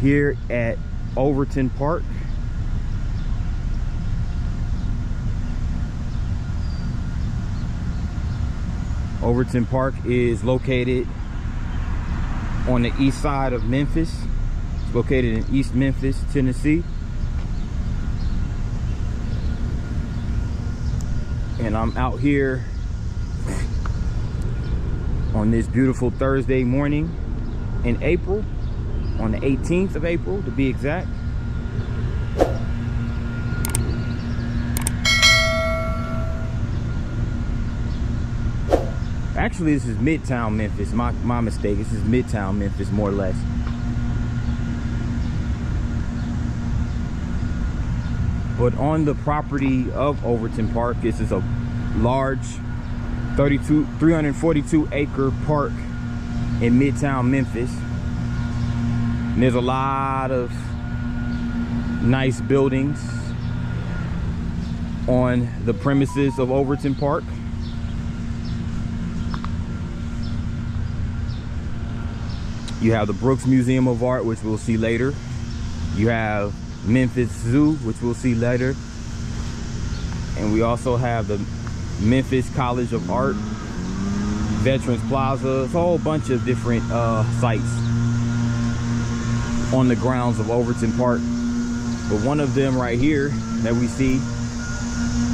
here at Overton Park. Overton Park is located on the east side of Memphis. It's located in East Memphis, Tennessee. And I'm out here on this beautiful Thursday morning in April, on the 18th of April to be exact. Actually, this is Midtown Memphis. My mistake. This is Midtown Memphis, more or less. But on the property of Overton Park, this is a large 342 acre park in Midtown Memphis. And there's a lot of nice buildings on the premises of Overton Park. You have the Brooks Museum of Art, which we'll see later. You have Memphis Zoo, which we'll see later. And we also have the Memphis College of Art, Veterans Plaza. It's a whole bunch of different sites on the grounds of Overton Park. But one of them right here that we see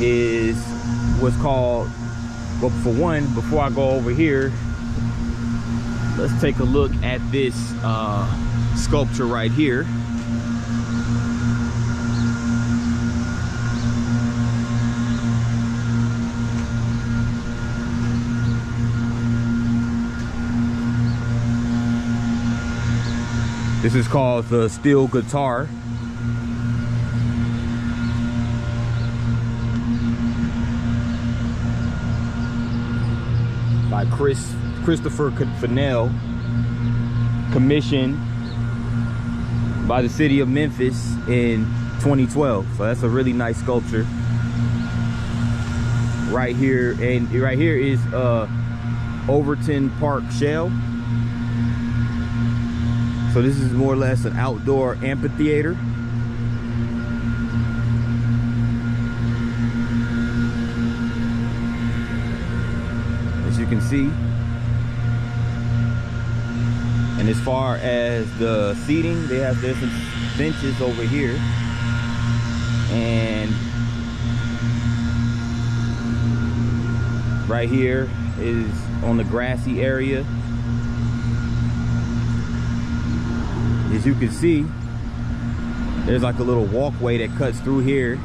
is what's called, well, for one, before I go over here, let's take a look at this sculpture right here. This is called the Steel Guitar. By Christopher Fennell, commissioned by the city of Memphis in 2012. So that's a really nice sculpture right here. And right here is Overton Park shell. So this is more or less an outdoor amphitheater. As you can see. And as far as the seating, there's some benches over here. And right here is on the grassy area. As you can see, there's like a little walkway that cuts through here.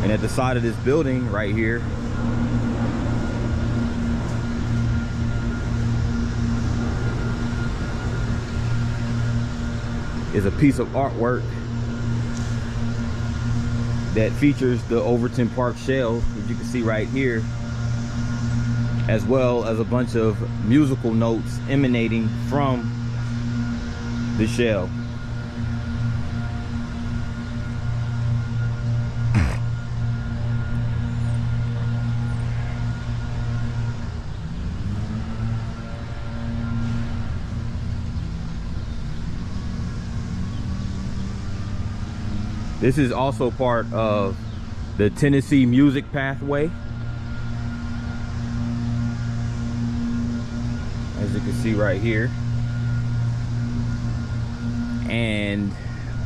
And at the side of this building right here is a piece of artwork that features the Overton Park shell, as you can see right here, as well as a bunch of musical notes emanating from the shell. This is also part of the Tennessee Music Pathway. As you can see right here. And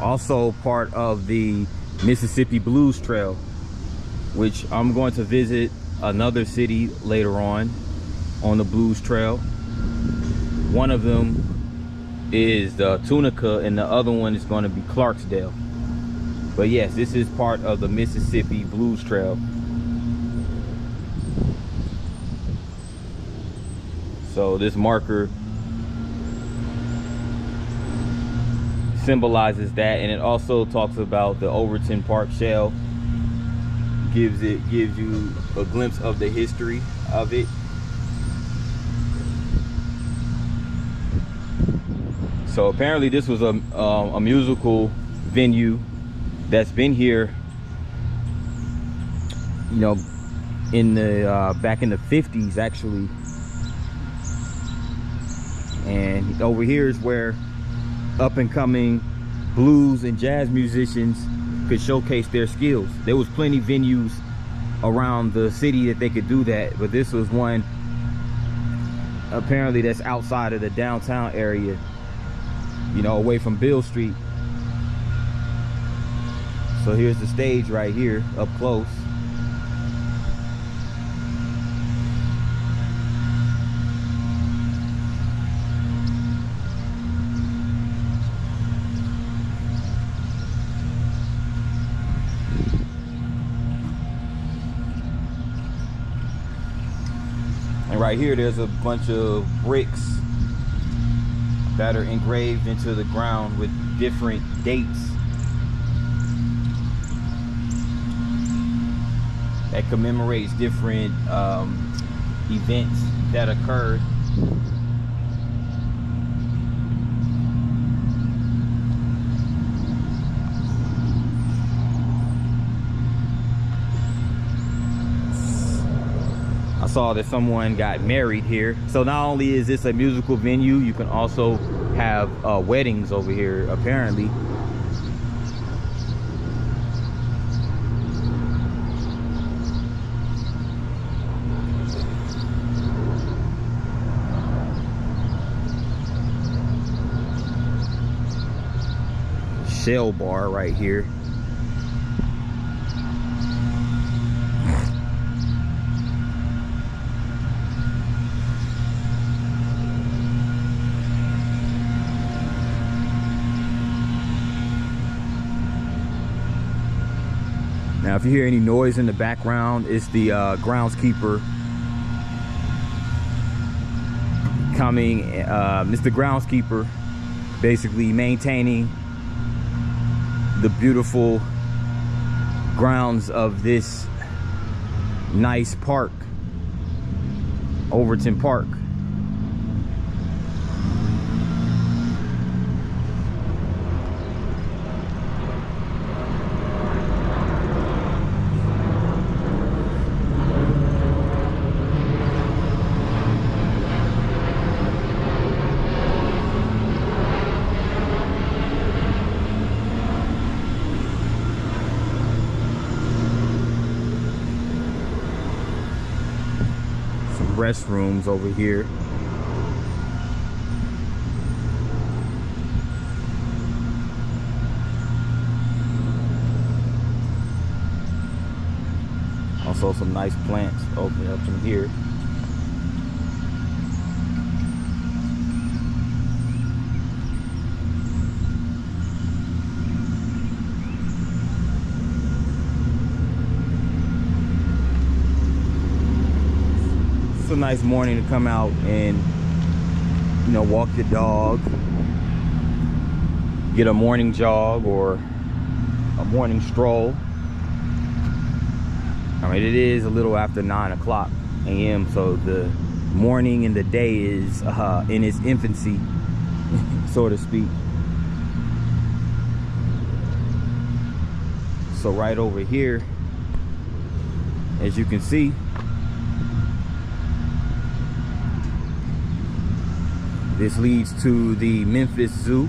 also part of the Mississippi Blues Trail, which I'm going to visit another city later on the Blues Trail. One of them is the Tunica and the other one is going to be Clarksdale. But yes, this is part of the Mississippi Blues Trail. So this marker symbolizes that, and it also talks about the Overton Park shell. Gives you a glimpse of the history of it. So apparently this was a musical venue that's been here, you know, in the back in the 50s actually. And over here is where up and coming blues and jazz musicians could showcase their skills. There was plenty venues around the city that they could do that, but this was one apparently that's outside of the downtown area, you know, away from Bill Street. So here's the stage right here up close. And right here, there's a bunch of bricks that are engraved into the ground with different dates that commemorates different events that occurred. I saw that someone got married here. So not only is this a musical venue, you can also have weddings over here, apparently. Shell bar right here. Now, if you hear any noise in the background, it's the groundskeeper coming. It's the groundskeeper basically maintaining the beautiful grounds of this nice park, Overton Park. Restrooms over here. Also some nice plants opening up in here. A nice morning to come out and, you know, walk your dog, get a morning jog or a morning stroll. I mean, it is a little after 9 o'clock a.m. so the morning and the day is in its infancy, so to speak. So right over here, as you can see, this leads to the Memphis Zoo.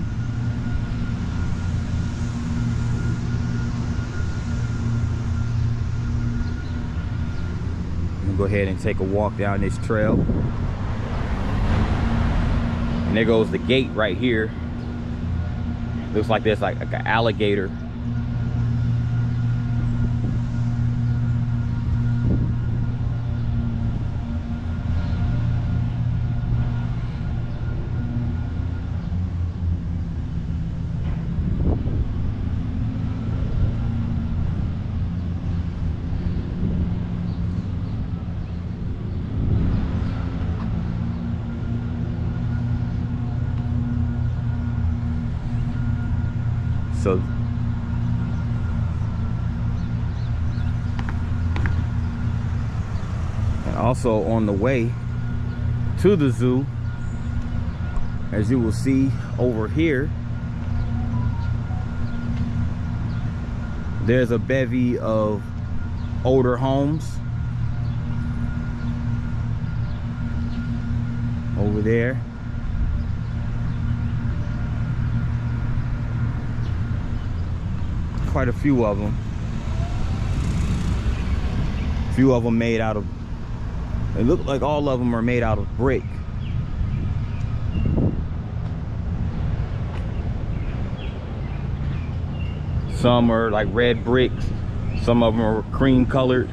I'm gonna go ahead and take a walk down this trail. And there goes the gate right here. Looks like there's like an alligator. So and Also on the way to the zoo, as you will see over here, there's a bevy of older homes over there. Quite a few of them. A few of them made out of, it look like all of them are made out of brick. Some are like red bricks, some of them are cream colored.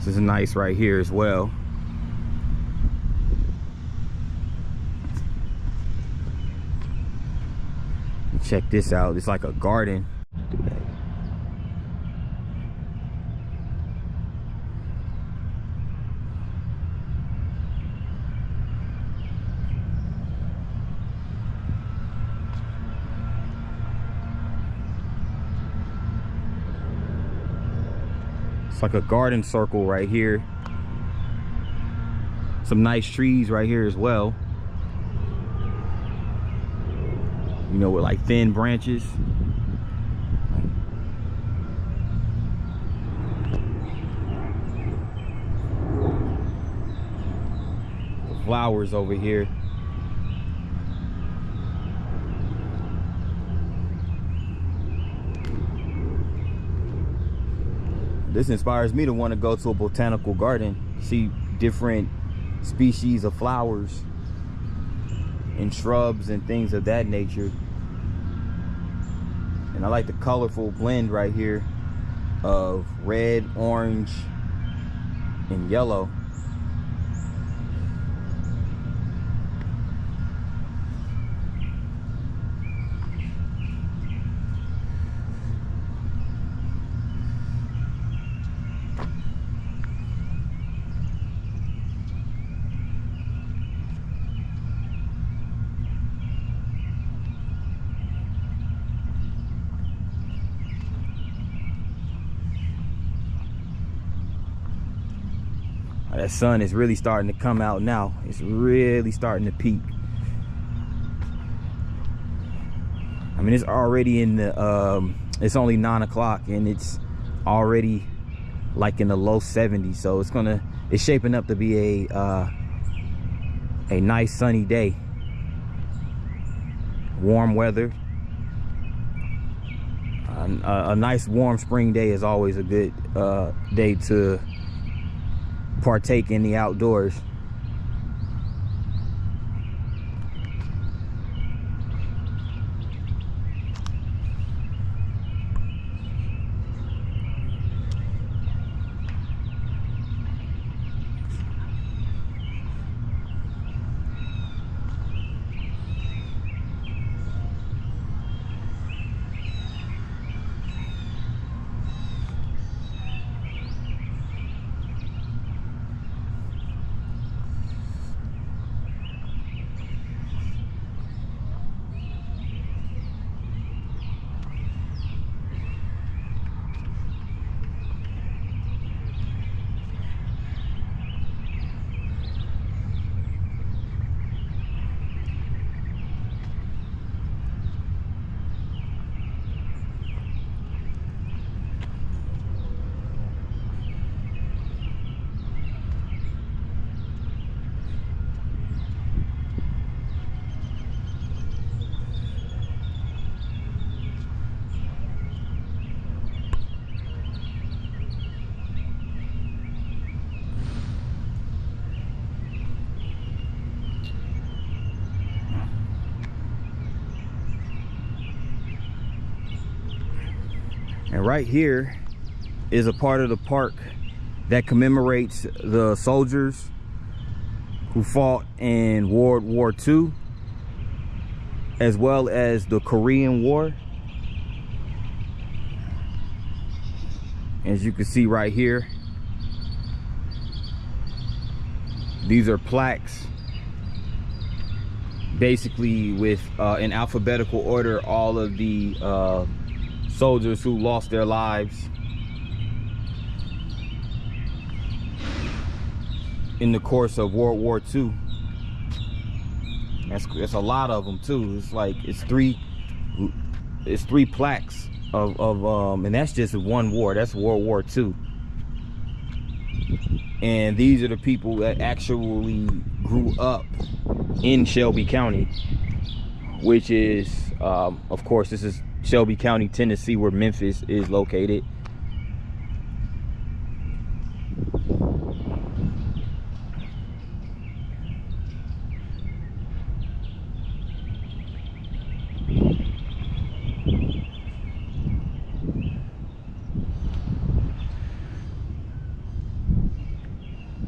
This is nice right here as well. Check this out. It's like a garden. It's like a garden circle right here. Some nice trees right here as well. You know, with like thin branches. The flowers over here. This inspires me to want to go to a botanical garden, see different species of flowers and shrubs and things of that nature. And I like the colorful blend right here of red, orange, and yellow. That sun is really starting to come out now. It's really starting to peak. I mean, it's already in the it's only 9 o'clock and it's already like in the low 70s, so it's shaping up to be a nice sunny day. Warm weather. A nice warm spring day is always a good day to partake in the outdoors. And right here is a part of the park that commemorates the soldiers who fought in World War II, as well as the Korean War. As you can see right here, these are plaques, basically with in alphabetical order, all of the soldiers who lost their lives in the course of World War II. That's a lot of them too. It's like it's three plaques of and that's just one war. That's World War II. And these are the people that actually grew up in Shelby County, which is of course, this is Shelby County, Tennessee, where Memphis is located.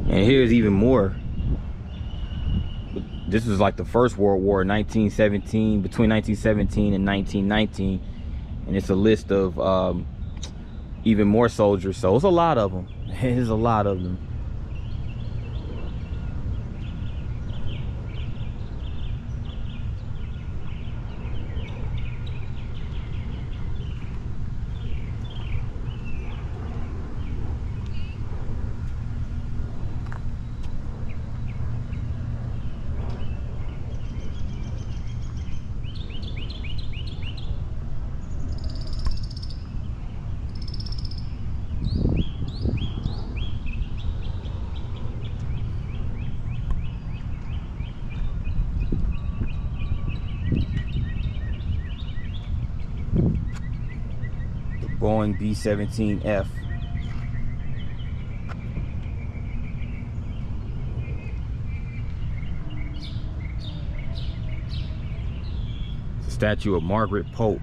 And here's even more. This is like the First World War, 1917, between 1917 and 1919. And it's a list of even more soldiers. So it's a lot of them. There's a lot of them. Boeing B-17F. It's a statue of Margaret Polk.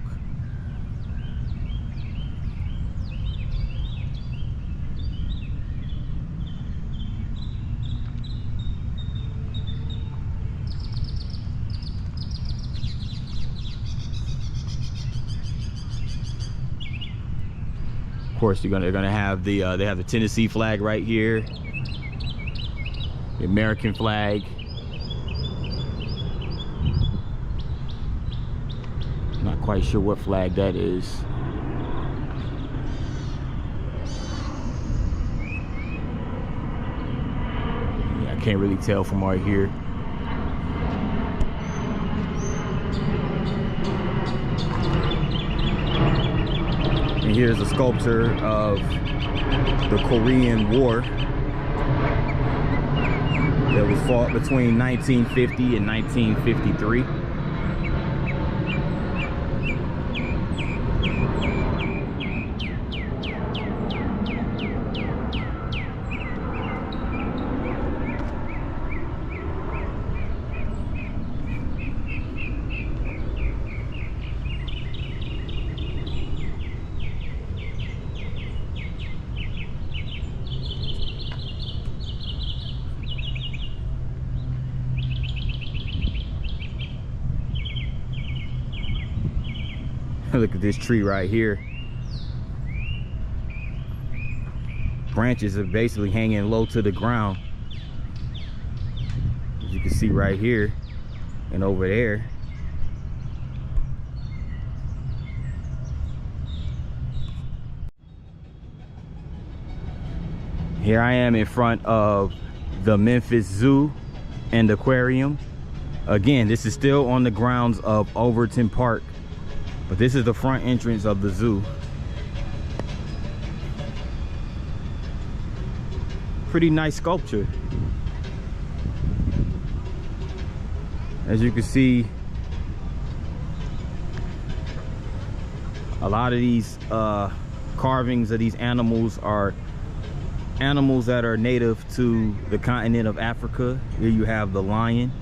Of course, they're gonna have the they have the Tennessee flag right here, the American flag. Not quite sure what flag that is. Yeah, I can't really tell from right here. And here's a sculpture of the Korean War that was fought between 1950 and 1953. Look at this tree right here. Branches are basically hanging low to the ground, as you can see right here and over there. Here I am in front of the Memphis Zoo and Aquarium. Again, this is still on the grounds of Overton Park, but this is the front entrance of the zoo. Pretty nice sculpture. As you can see, a lot of these carvings of these animals are animals that are native to the continent of Africa. Here you have the lion.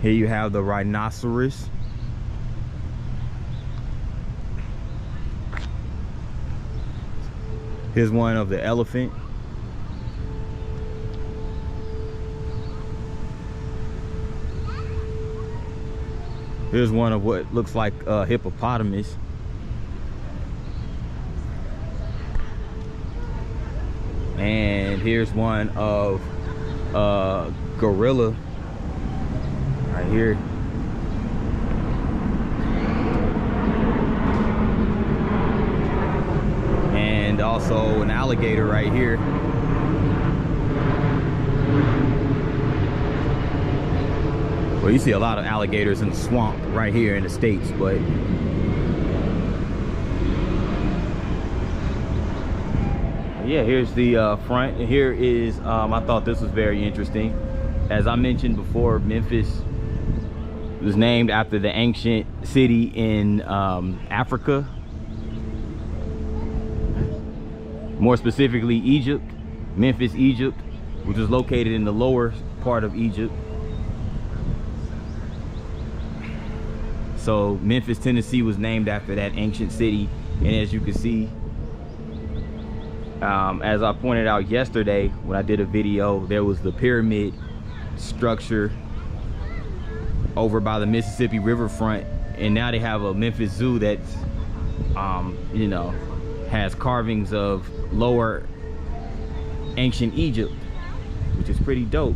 Here you have the rhinoceros. Here's one of the elephant. Here's one of what looks like a hippopotamus. And here's one of gorilla right here. And also an alligator right here. Well, you see a lot of alligators in the swamp right here in the States, but yeah, here's the front. And here is, I thought this was very interesting. As I mentioned before, Memphis was named after the ancient city in Africa. More specifically, Egypt, Memphis, Egypt, which is located in the lower part of Egypt. So Memphis, Tennessee was named after that ancient city. And as you can see, as I pointed out yesterday when I did a video, there was the pyramid structure over by the Mississippi riverfront, and now they have a Memphis Zoo that's you know, has carvings of lower ancient Egypt, which is pretty dope.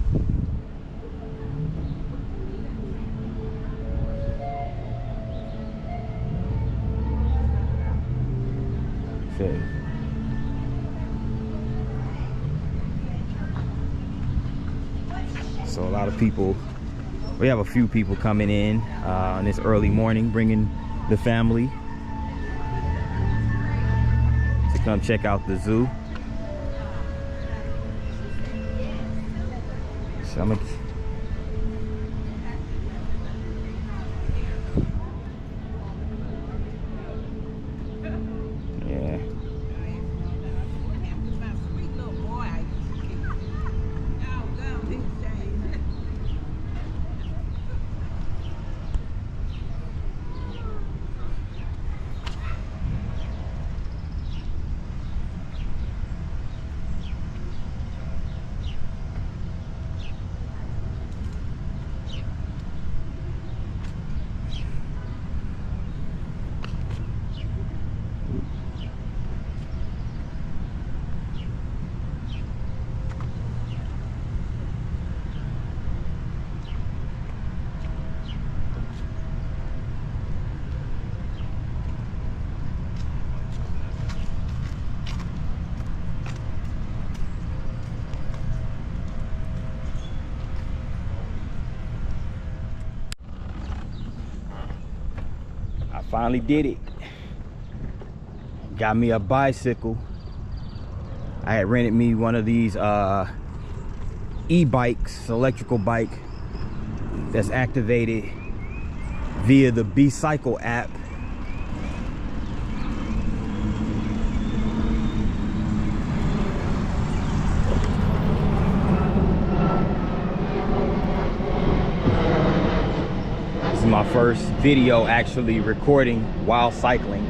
So a lot of people, we have a few people coming in this early morning, bringing the family to come check out the zoo. So I'm gonna, yeah. Finally did it. Got me a bicycle. I had rented me one of these e-bikes, electrical bike that's activated via the B-Cycle app. My first video actually recording while cycling.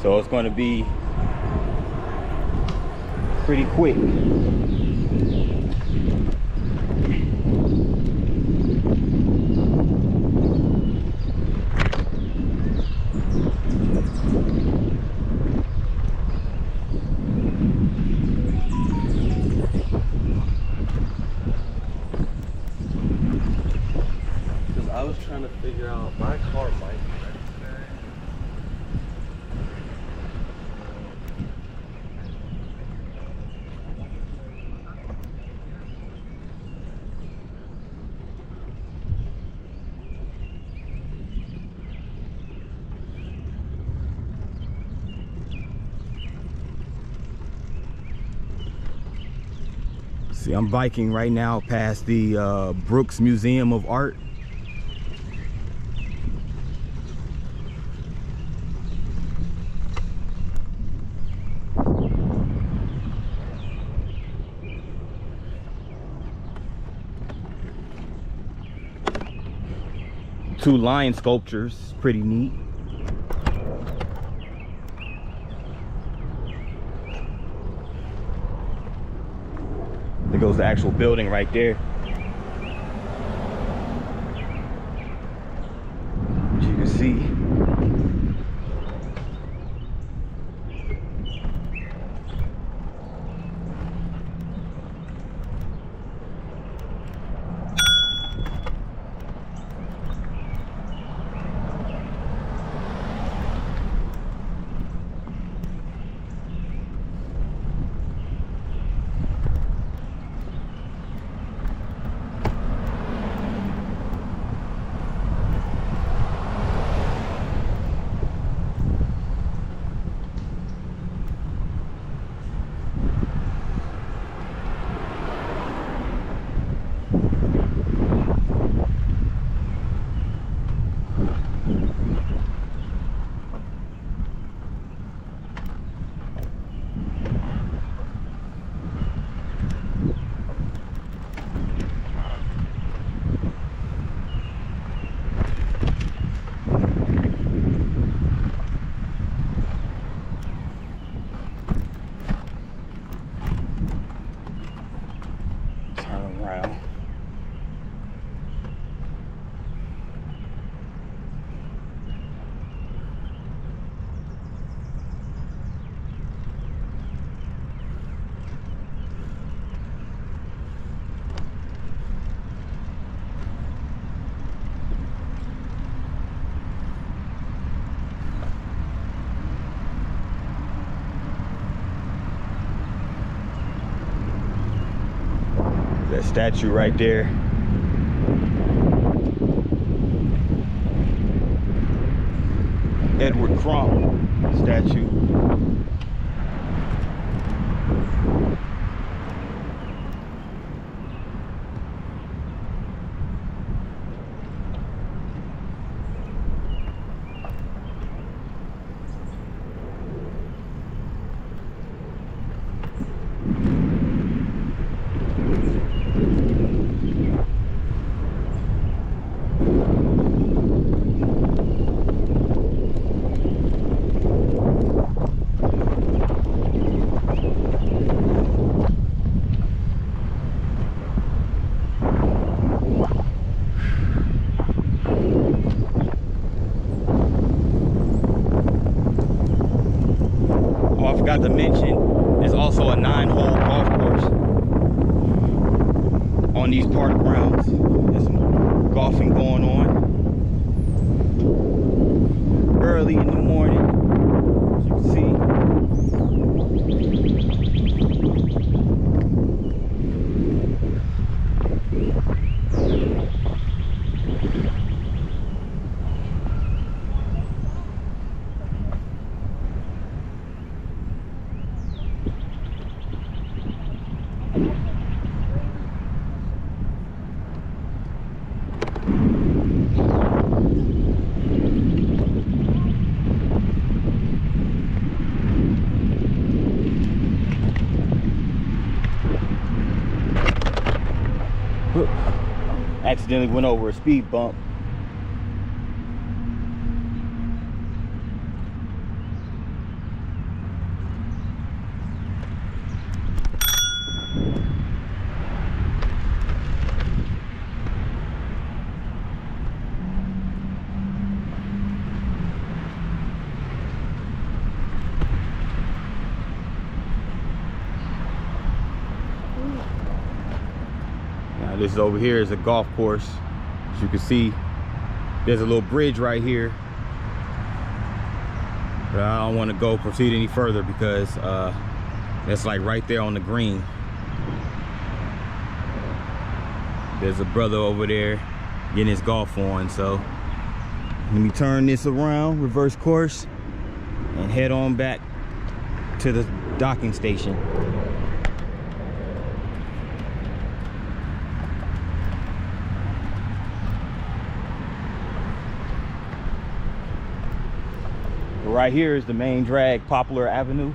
So it's going to be pretty quick. I was trying to figure out, my car might be ready today. See, I'm biking right now past the Brooks Museum of Art. 2 lion sculptures, pretty neat. There goes the actual building right there. As you can see. That statue right there. Edward Crump statue. I forgot to mention, there's also a 9-hole golf course on these park grounds. There's some golfing going on early in the morning, as you can see. Accidentally went over a speed bump. This is over here is a golf course. As you can see, there's a little bridge right here, but I don't want to proceed any further because that's like right there on the green. There's a brother over there getting his golf on, so let me turn this around, reverse course, and head on back to the docking station. Right here is the main drag, Poplar Avenue.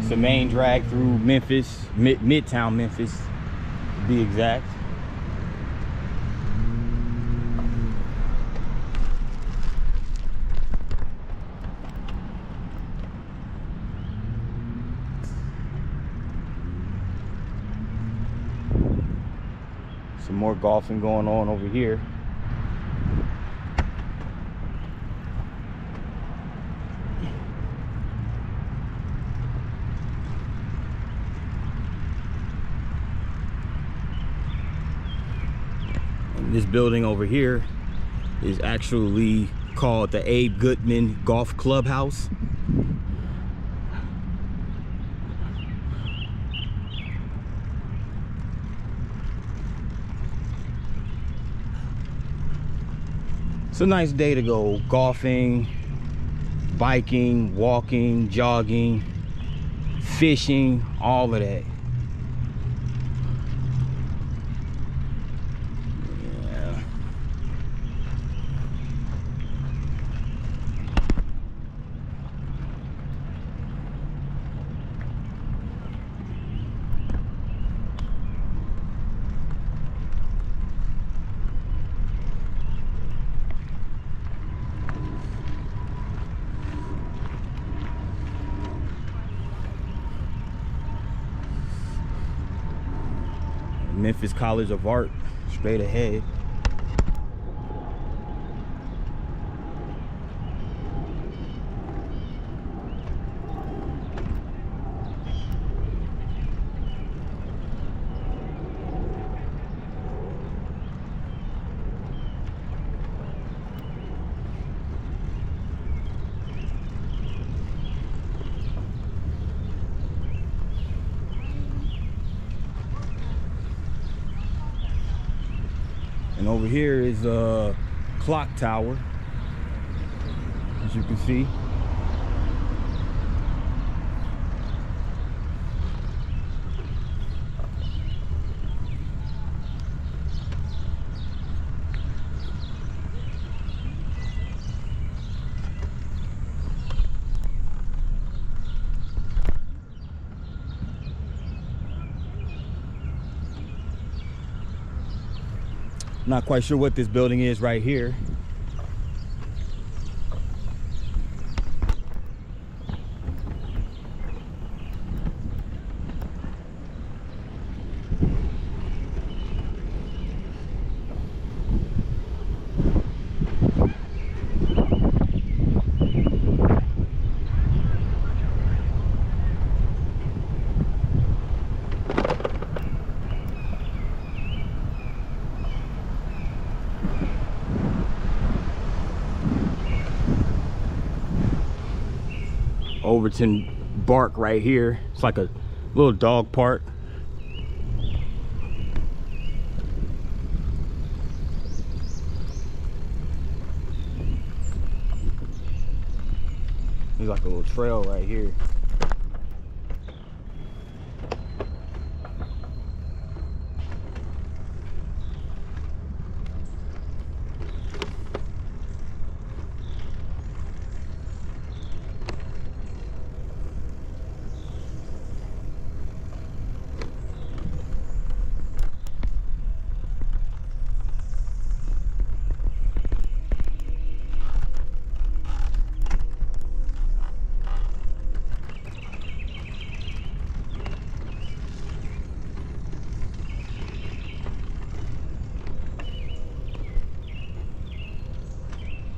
It's the main drag through Memphis, Midtown Memphis. to be exact. Some more golfing going on over here. And this building over here is actually called the Abe Goodman Golf Clubhouse. It's a nice day to go golfing, biking, walking, jogging, fishing, all of that. Yeah. Memphis College of Art, straight ahead. And over here is a clock tower, as you can see. Not quite sure what this building is right here. Overton Park right here. It's like a little dog park. There's like a little trail right here.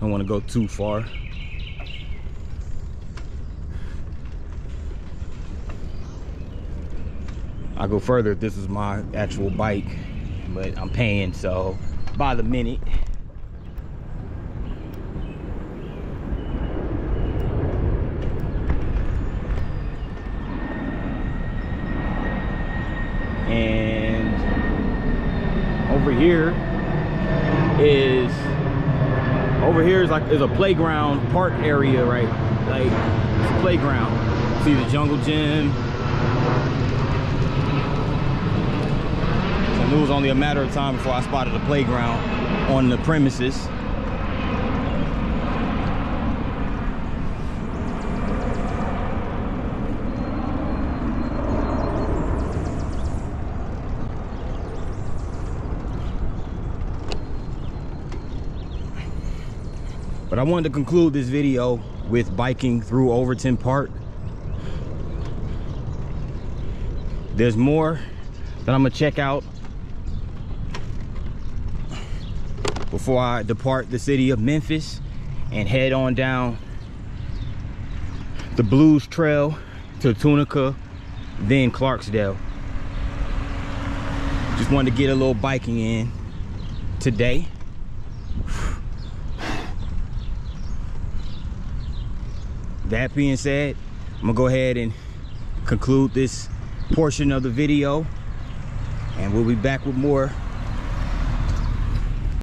Don't want to go too far. I'll go further if this is my actual bike, but I'm paying, so by the minute. And over here is a playground park area, right? Like it's a playground. See the jungle gym. So it was only a matter of time before I spotted a playground on the premises. But I wanted to conclude this video with biking through Overton Park. There's more that I'm gonna check out before I depart the city of Memphis and head on down the Blues Trail to Tunica, then Clarksdale. Just wanted to get a little biking in today. That being said, I'm gonna go ahead and conclude this portion of the video, and we'll be back with more